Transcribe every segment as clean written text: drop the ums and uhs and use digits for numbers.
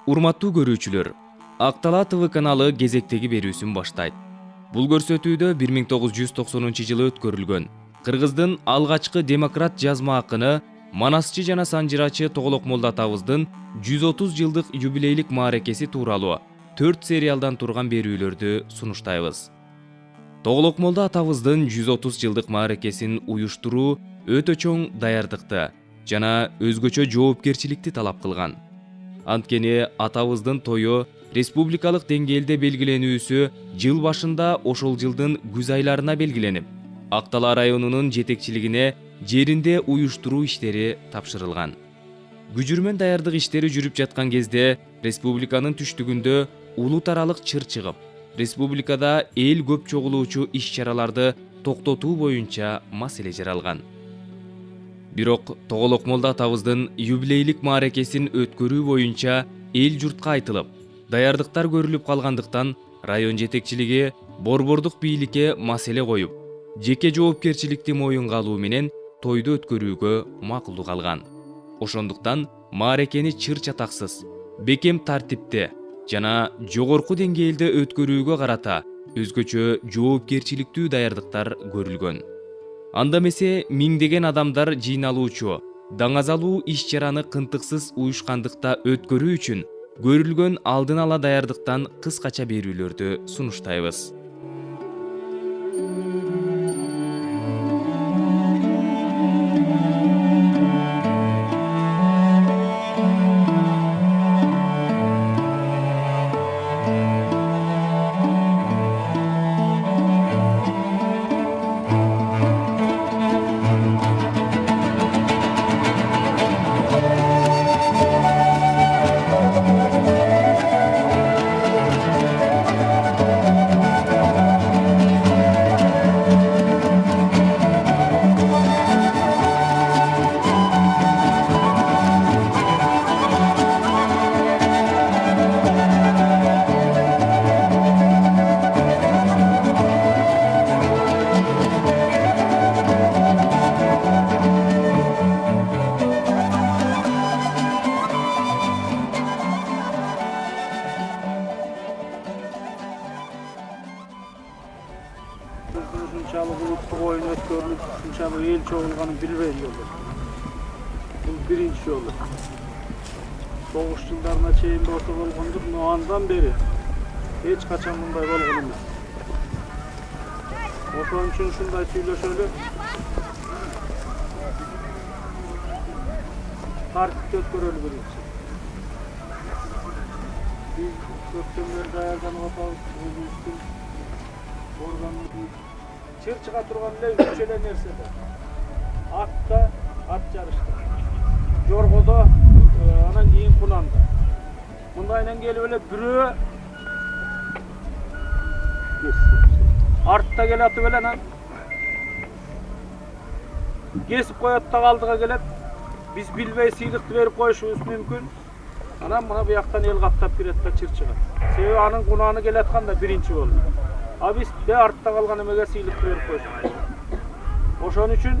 Урматтуу көрүүчүлөр, Ак Талаа ТV каналы кезектеги берүүсүн баштайт. Бул көрсөтүүдө 1990 жылы өткөрүлгөн Кыргыздын алгачкы демократ жазма акыны, манасчы жана санжырачы Тоголок Молда атабыздын 130 жылдык юбилейлик мааракеси тууралуу 4 сериалдан турган берүүлөрдү сунуштайбыз. Тоголок Молда атабыздын 130 жылдык мааракесин уюштуруу өтө чоң даярдыкты жана өзгөчө жоопкерчиликти талап кылган. Анткени атабыздын тою республикалык деңгээлде белгиленүүсү жыл башында ошол жылдын күз айларына белгиленип, Ак Талаа районунун жетекчилигине жеринде уюштуруу иштери тапшырылган. Күжүрмөн даярдык иштери жүрүп жаткан кезде республиканын түштүгүндө улут аралык чыр чыгып, республикада эл көп чогулуучу иш-чараларды токтотуу боюнча маселе жаралган. Бирок Тоголок Молда атабыздын юбилейлик мааракесин өткөрүү боюнча эл журтка айтылып, даярдыктар көрүлүп калгандыктан район жетекчилиги борбордук бийликке маселе коюп, жеке жоопкерчиликти моюнга алуу менен тойду өткөрүүгө макулдук алган. Ошондуктан мааракени чыр чатаксыз, бекем тартипте жана жогорку деңгээлде өткөрүүгө карата өзгөчө жоопкерчиликтүү даярдыктар көрүлгөн. Анда эмесе миңдеген адамдар жыйналуучу, даңазалуу иш-чараны кынтыксыз уюшкандыкта өткөрүү үчүн көрүлгөн алдын ала даярдыктан кыскача берүүлөрдү сунуштайбыз. Ушунчалык улуттук оюн өткөрүлүп, ушунчалык эл чогулганын билбейм эле. Бул биринчи жолу. Согуш жылдарына чейин болсо болгондур, но андан бери эч качан мындай болгон эмес. Ошон үчүн ушундай сүйлөшөлү. Тартипте өткөрөлү биринчи. Биз көптөн даярданып атабыз, өзүбүздүн чыр чыга турган эле үч эле нерсе бар. Атта, ат жарышта, жоргодо, анан кийин кунанда. Мындайынан келип эле бирөө артта келатып эле анан кесип коет да алдыга келет. Биз билбей сыйлыкты берип коюшубуз мүмкүн. Анан мына буяктан эл каттап кирет да чыр чыгат. Себеби анын кунааны келаткан да биринчи болду. А биз артта калган эмеге сыйлыкты берип коюштук. Ошон үчүн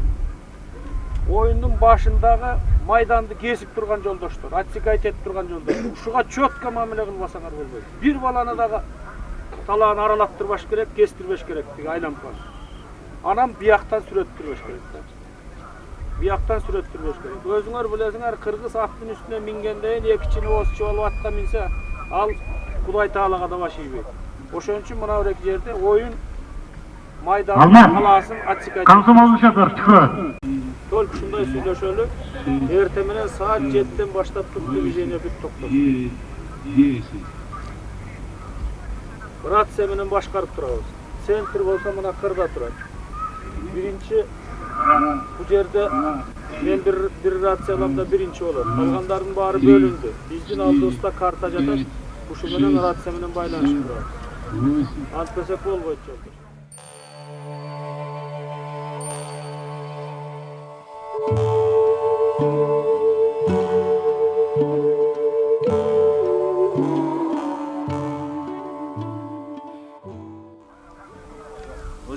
оюндун башындагы майданды кесип турган жолдоштор, отсекать этип турган жолдоштор, ушуга четко мамиле кылбасаңар болбойт. Бир баланы дагы талааны аралаттырбаш керек, кестирбеш керек деги айлампан. Анан бияктан сүрөттүрбеш керек. Бияктан сүрөттүрбеш керек. Өзүңөр билесиңер, кыргыз аттын үстүнө мингенден экичини осчу болуп атка минсе, ал Кудай Таалага да баш ийбейт. Ошон үчүн мына бир жерде оюн майданын талаасын отсекать. Комсомол шофер. Только ушундай сүйлөшөлү. Эртең менен саат 7ден баштап туруп движение бүт токтоп. Рация менен башкарып турабыз. Центр болсо мына кырда турат. Биринчи бу жерде мен бир рация аламда биринчи болот. Калгандардын баары бөлүндү. Биздин алдыбызда карта жатат. Ушу менен рация менен байланышып турабыз. Антпесек болбойт жолдош.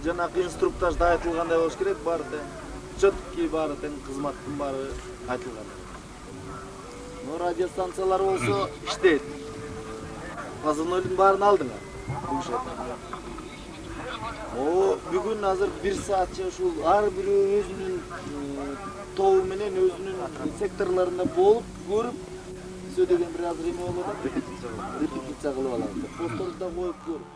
Жанагы инструктажда айтылгандай болуш керек, баары тең четкий, баары тең кызматтын баары айтылган. Радио станциялар болсо иштейт. Позывнойлдун баарын алдыңар. Бүгүн азыр 1 саатча ушул ар бирөө өзүнүн тобу менен өзүнүн секторларында болуп көрүп сөйдөгөн бир азыр эме болот. Репетиция кылып алат. Посторду да коюп көрүп.